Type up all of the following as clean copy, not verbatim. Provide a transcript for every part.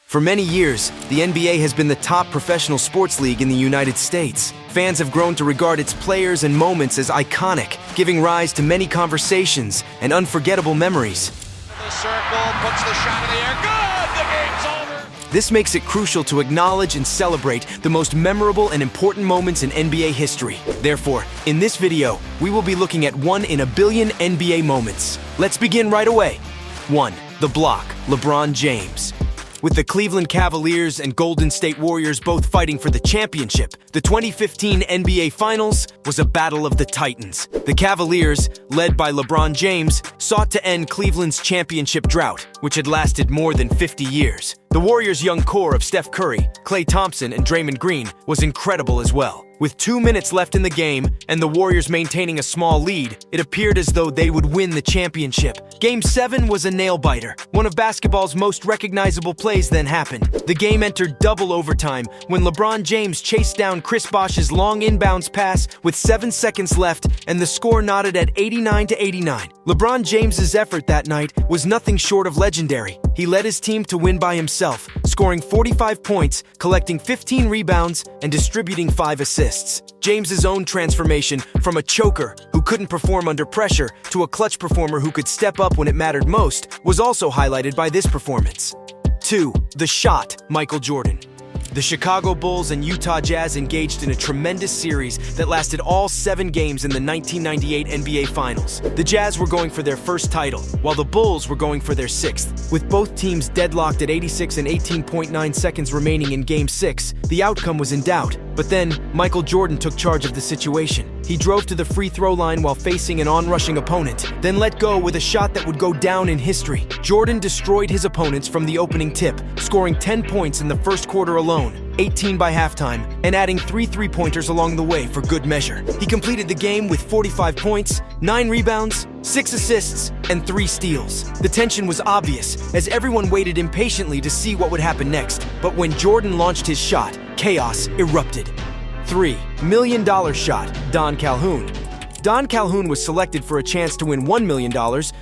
For many years, the NBA has been the top professional sports league in the United States. Fans have grown to regard its players and moments as iconic, giving rise to many conversations and unforgettable memories. The circle, puts the shot in the air, good! The game's over! This makes it crucial to acknowledge and celebrate the most memorable and important moments in NBA history. Therefore, in this video, we will be looking at 1 in a billion NBA moments. Let's begin right away. 1. The block, LeBron James. With the Cleveland Cavaliers and Golden State Warriors both fighting for the championship, the 2015 NBA Finals was a battle of the Titans. The Cavaliers, led by LeBron James, sought to end Cleveland's championship drought, which had lasted more than 50 years. The Warriors' young core of Steph Curry, Klay Thompson, and Draymond Green was incredible as well. With 2 minutes left in the game and the Warriors maintaining a small lead, it appeared as though they would win the championship. Game 7 was a nail-biter. One of basketball's most recognizable plays then happened. The game entered double overtime when LeBron James chased down Chris Bosh's long inbounds pass with 7 seconds left, and the score nodded at 89-89. LeBron James's effort that night was nothing short of legendary. He led his team to win by himself, scoring 45 points, collecting 15 rebounds, and distributing 5 assists. James's own transformation from a choker who couldn't perform under pressure to a clutch performer who could step up when it mattered most was also highlighted by this performance. 2. The shot, Michael Jordan. The Chicago Bulls and Utah Jazz engaged in a tremendous series that lasted all 7 games in the 1998 NBA Finals. The Jazz were going for their first title, while the Bulls were going for their 6th. With both teams deadlocked at 86 and 18.9 seconds remaining in Game 6, the outcome was in doubt. But then, Michael Jordan took charge of the situation. He drove to the free throw line while facing an onrushing opponent, then let go with a shot that would go down in history. Jordan destroyed his opponents from the opening tip, scoring 10 points in the first quarter alone, 18 by halftime, and adding 3 three-pointers along the way for good measure. He completed the game with 45 points, 9 rebounds, 6 assists, and 3 steals. The tension was obvious, as everyone waited impatiently to see what would happen next. But when Jordan launched his shot, chaos erupted. 3. $1 million shot, Don Calhoun. Don Calhoun was selected for a chance to win $1 million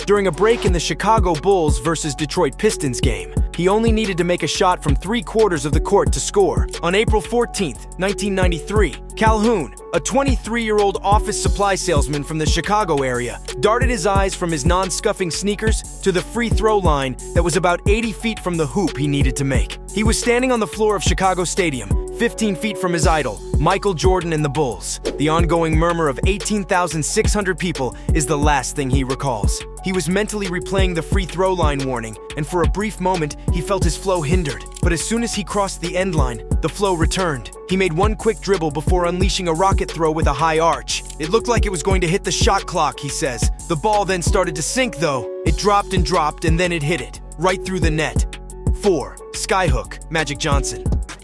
during a break in the Chicago Bulls versus Detroit Pistons game. He only needed to make a shot from 3/4 of the court to score. On April 14, 1993, Calhoun, a 23-year-old office supply salesman from the Chicago area, darted his eyes from his non-scuffing sneakers to the free throw line that was about 80 feet from the hoop he needed to make. He was standing on the floor of Chicago Stadium, 15 feet from his idol, Michael Jordan and the Bulls. The ongoing murmur of 18,600 people is the last thing he recalls. He was mentally replaying the free throw line warning, and for a brief moment, he felt his flow hindered. But as soon as he crossed the end line, the flow returned. He made one quick dribble before unleashing a rocket throw with a high arch. It looked like it was going to hit the shot clock, he says. The ball then started to sink, though. It dropped, and then it hit it, right through the net. 4. Skyhook, Magic Johnson.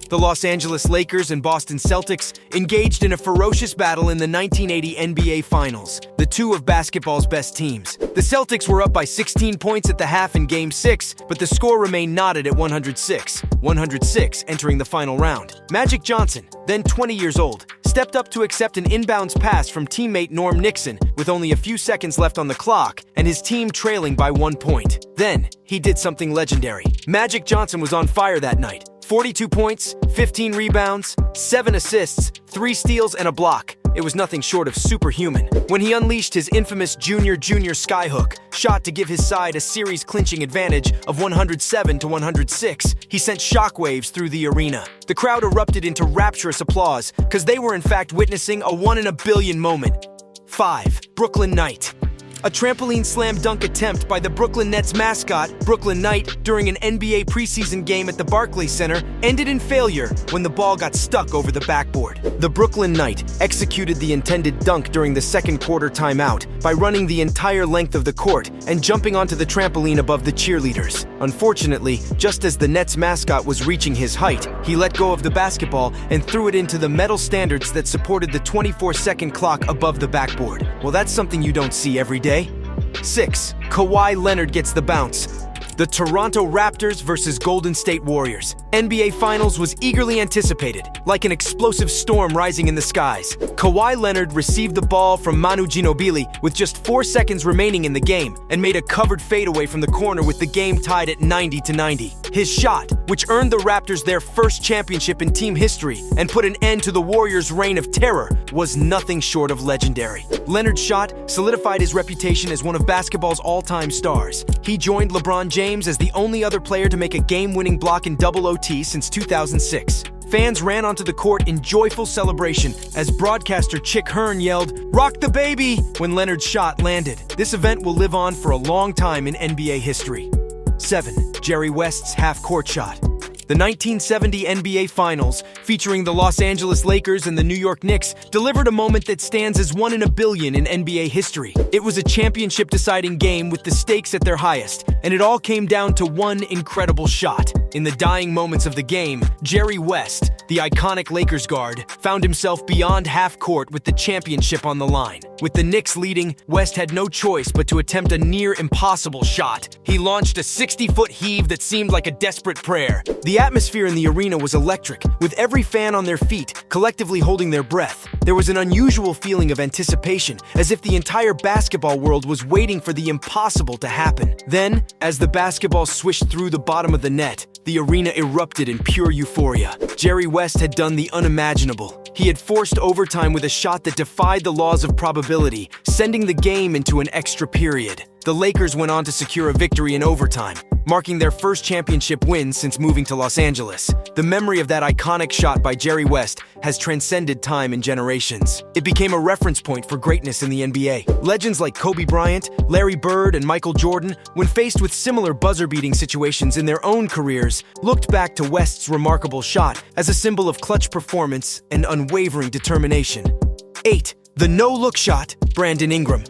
The Los Angeles Lakers and Boston Celtics engaged in a ferocious battle in the 1980 NBA Finals, the two of basketball's best teams. The Celtics were up by 16 points at the half in Game 6, but the score remained knotted at 106 entering the final round. Magic Johnson, then 20 years old, stepped up to accept an inbounds pass from teammate Norm Nixon with only a few seconds left on the clock and his team trailing by 1 point. Then, he did something legendary. Magic Johnson was on fire that night. 42 points, 15 rebounds, 7 assists, 3 steals, and a block. It was nothing short of superhuman. When he unleashed his infamous junior skyhook shot to give his side a series-clinching advantage of 107-106, he sent shockwaves through the arena. The crowd erupted into rapturous applause because they were in fact witnessing a 1 in a billion moment. 5. Brooklyn Knight. A trampoline slam dunk attempt by the Brooklyn Nets mascot, Brooklyn Knight, during an NBA preseason game at the Barclays Center ended in failure when the ball got stuck over the backboard. The Brooklyn Knight executed the intended dunk during the second quarter timeout by running the entire length of the court and jumping onto the trampoline above the cheerleaders. Unfortunately, just as the Nets mascot was reaching his height, he let go of the basketball and threw it into the metal standards that supported the 24-second clock above the backboard. Well, that's something you don't see every day. 6. Kawhi Leonard gets the bounce. The Toronto Raptors versus Golden State Warriors. NBA Finals was eagerly anticipated, like an explosive storm rising in the skies. Kawhi Leonard received the ball from Manu Ginobili with just 4 seconds remaining in the game and made a covered fadeaway from the corner with the game tied at 90-90. His shot, which earned the Raptors their first championship in team history and put an end to the Warriors' reign of terror, was nothing short of legendary. Leonard's shot solidified his reputation as one of basketball's all-time stars. He joined LeBron James as the only other player to make a game-winning block in double OT since 2006. Fans ran onto the court in joyful celebration as broadcaster Chick Hearn yelled, "Rock the baby!" when Leonard's shot landed. This event will live on for a long time in NBA history. 7. Jerry West's half-court shot. The 1970 NBA Finals, featuring the Los Angeles Lakers and the New York Knicks, delivered a moment that stands as one in a billion in NBA history. It was a championship-deciding game with the stakes at their highest, and it all came down to one incredible shot. In the dying moments of the game, Jerry West, the iconic Lakers guard, found himself beyond half-court with the championship on the line. With the Knicks leading, West had no choice but to attempt a near-impossible shot. He launched a 60-foot heave that seemed like a desperate prayer. The atmosphere in the arena was electric, with every fan on their feet, collectively holding their breath. There was an unusual feeling of anticipation, as if the entire basketball world was waiting for the impossible to happen. Then, as the basketball swished through the bottom of the net, the arena erupted in pure euphoria. Jerry West had done the unimaginable. He had forced overtime with a shot that defied the laws of probability, sending the game into an extra period. The Lakers went on to secure a victory in overtime, marking their first championship win since moving to Los Angeles. The memory of that iconic shot by Jerry West has transcended time and generations. It became a reference point for greatness in the NBA. Legends like Kobe Bryant, Larry Bird, and Michael Jordan, when faced with similar buzzer-beating situations in their own careers, looked back to West's remarkable shot as a symbol of clutch performance and unwavering determination. 8. The no-look shot, Brandon Ingram.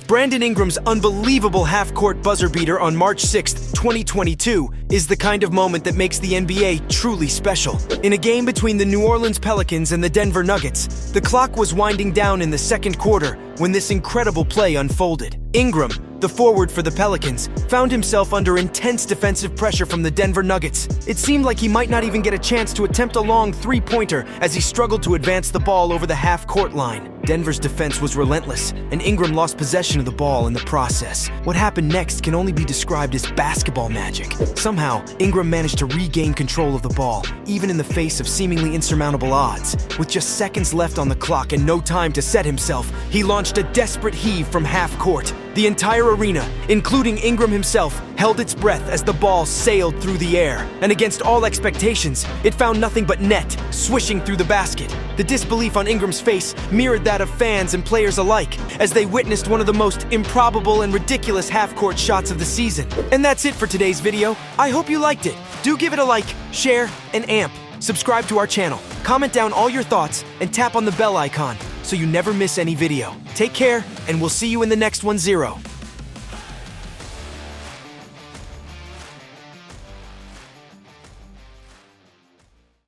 Brandon Ingram's unbelievable half-court buzzer beater on March 6, 2022, is the kind of moment that makes the NBA truly special. In a game between the New Orleans Pelicans and the Denver Nuggets, the clock was winding down in the second quarter when this incredible play unfolded. Ingram, the forward for the Pelicans, found himself under intense defensive pressure from the Denver Nuggets. It seemed like he might not even get a chance to attempt a long three-pointer as he struggled to advance the ball over the half-court line. Denver's defense was relentless, and Ingram lost possession of the ball in the process. What happened next can only be described as basketball magic. Somehow, Ingram managed to regain control of the ball, even in the face of seemingly insurmountable odds. With just seconds left on the clock and no time to set himself, he launched a desperate heave from half-court. The entire arena, including Ingram himself, held its breath as the ball sailed through the air. And against all expectations, it found nothing but net, swishing through the basket. The disbelief on Ingram's face mirrored that of fans and players alike, as they witnessed one of the most improbable and ridiculous half-court shots of the season. And that's it for today's video. I hope you liked it. Do give it a like, share, and amp. Subscribe to our channel, comment down all your thoughts, and tap on the bell icon so you never miss any video. Take care, and we'll see you in the next 1-0.